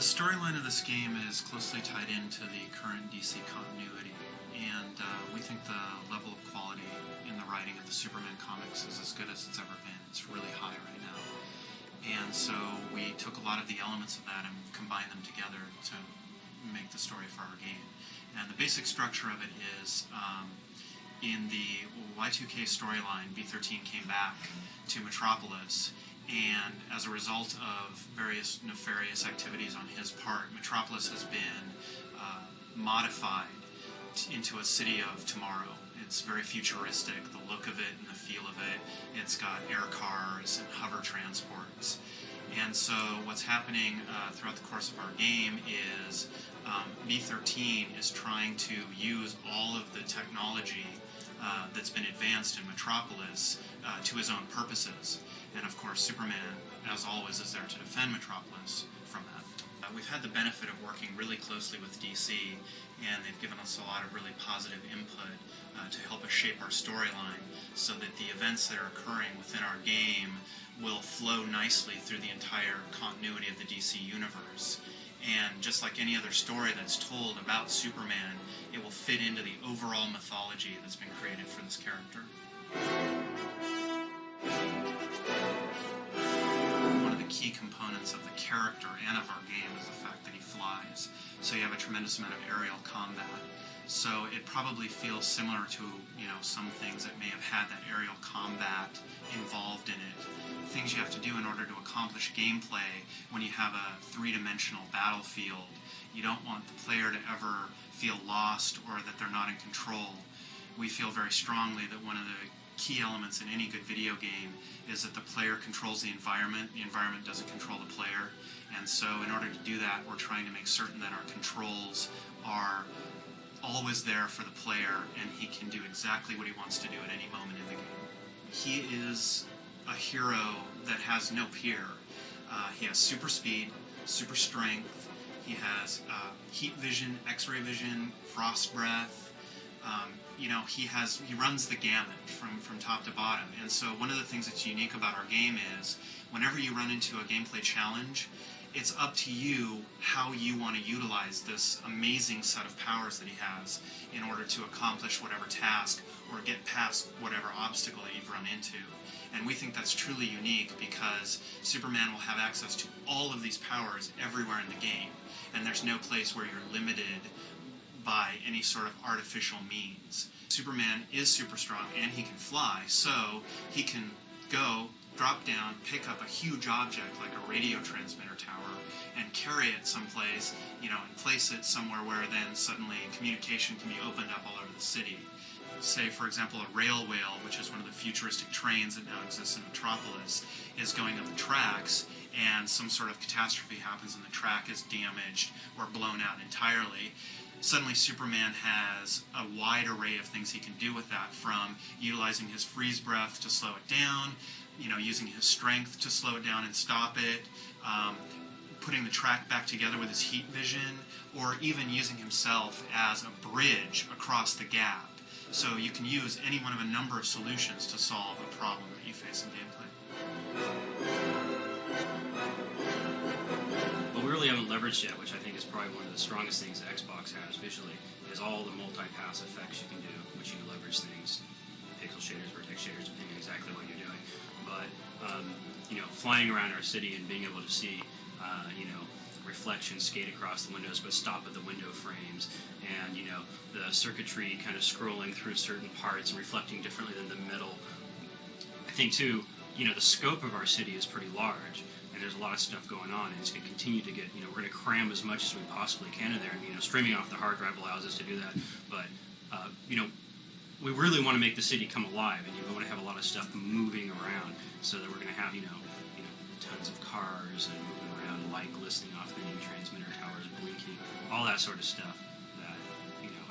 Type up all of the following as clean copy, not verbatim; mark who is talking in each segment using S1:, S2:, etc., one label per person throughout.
S1: storyline of this game is closely tied into the current DC continuity, and we think the level of quality in the writing of the Superman comics is as good as it's ever been. It's really high right now. And so we took a lot of the elements of that and combined them together to make the story for our game. And the basic structure of it is, in the Y2K storyline, B-13 came back to Metropolis, and as a result of various nefarious activities on his part, Metropolis has been modified into a city of tomorrow. It's very futuristic, the look of it and the feel of it. It's got air cars and hover transports. And so what's happening throughout the course of our game is B-13 is trying to use all of the technology that's been advanced in Metropolis to his own purposes. And of course, Superman, as always, is there to defend Metropolis from that. We've had the benefit of working really closely with DC, and they've given us a lot of really positive input to help us shape our storyline so that the events that are occurring within our game will flow nicely through the entire continuity of the DC universe. And just like any other story that's told about Superman, it will fit into the overall mythology that's been created for this character. One of the key components of the character and of our game is the fact that he flies. So you have a tremendous amount of aerial combat. So it probably feels similar to, some things that may have had that aerial combat involved in it. Things you have to do in order to accomplish gameplay when you have a three-dimensional battlefield. You don't want the player to ever feel lost or that they're not in control. We feel very strongly that one of the key elements in any good video game is that the player controls the environment doesn't control the player. And so in order to do that, we're trying to make certain that our controls are always there for the player, and he can do exactly what he wants to do at any moment in the game. He is a hero that has no peer. He has super speed, super strength, he has heat vision, x-ray vision, frost breath. He runs the gamut from top to bottom. And so one of the things that's unique about our game is whenever you run into a gameplay challenge, it's up to you how you want to utilize this amazing set of powers that he has in order to accomplish whatever task or get past whatever obstacle that you've run into. And we think that's truly unique because Superman will have access to all of these powers everywhere in the game, and there's no place where you're limited by any sort of artificial means. Superman is super strong and he can fly, so he can go, drop down, pick up a huge object like a radio transmitter tower and carry it someplace, and place it somewhere where then suddenly communication can be opened up all over the city. Say, for example, a rail whale, which is one of the futuristic trains that now exists in Metropolis, is going up the tracks, and some sort of catastrophe happens and the track is damaged or blown out entirely. Suddenly Superman has a wide array of things he can do with that, from utilizing his freeze breath to slow it down, using his strength to slow it down and stop it, putting the track back together with his heat vision, or even using himself as a bridge across the gap. So you can use any one of a number of solutions to solve a problem that you face in gameplay.
S2: What we really haven't leveraged yet, which I think is probably one of the strongest things that Xbox has visually, is all the multi-pass effects you can do, which you can leverage things, pixel shaders, vertex shaders, depending on exactly what you're doing. But, flying around our city and being able to see, reflections skate across the windows but stop at the window frames, and, the circuitry kind of scrolling through certain parts and reflecting differently than the middle. I think, too, the scope of our city is pretty large, and there's a lot of stuff going on, and it's going to continue to get, we're going to cram as much as we possibly can in there, and, streaming off the hard drive allows us to do that, but, we really want to make the city come alive, and we want to have a lot of stuff moving around, so that we're going to have, tons of cars and moving around, light glistening off the new transmitter towers, blinking, all that sort of stuff that,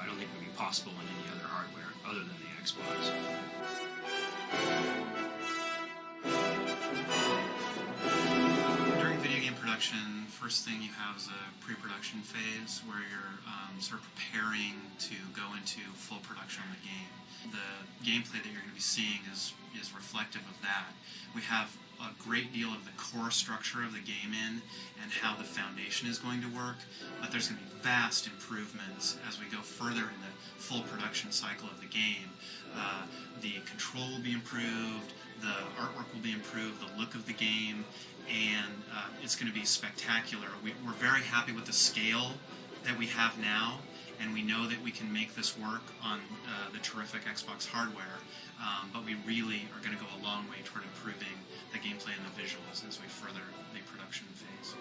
S2: I don't think would be possible on any other hardware other than the Xbox.
S1: During video game production, first thing you have is a pre-production phase where you're sort of preparing to go into full production of the game. The gameplay that you're going to be seeing is reflective of that. We have a great deal of the core structure of the game in and how the foundation is going to work, but there's going to be vast improvements as we go further in the full production cycle of the game. The control will be improved, the artwork will be improved, the look of the game, and it's going to be spectacular. We're very happy with the scale that we have now, and we know that we can make this work on the terrific Xbox hardware, but we really are going to go a long way toward improving the gameplay and the visuals as we further the production phase.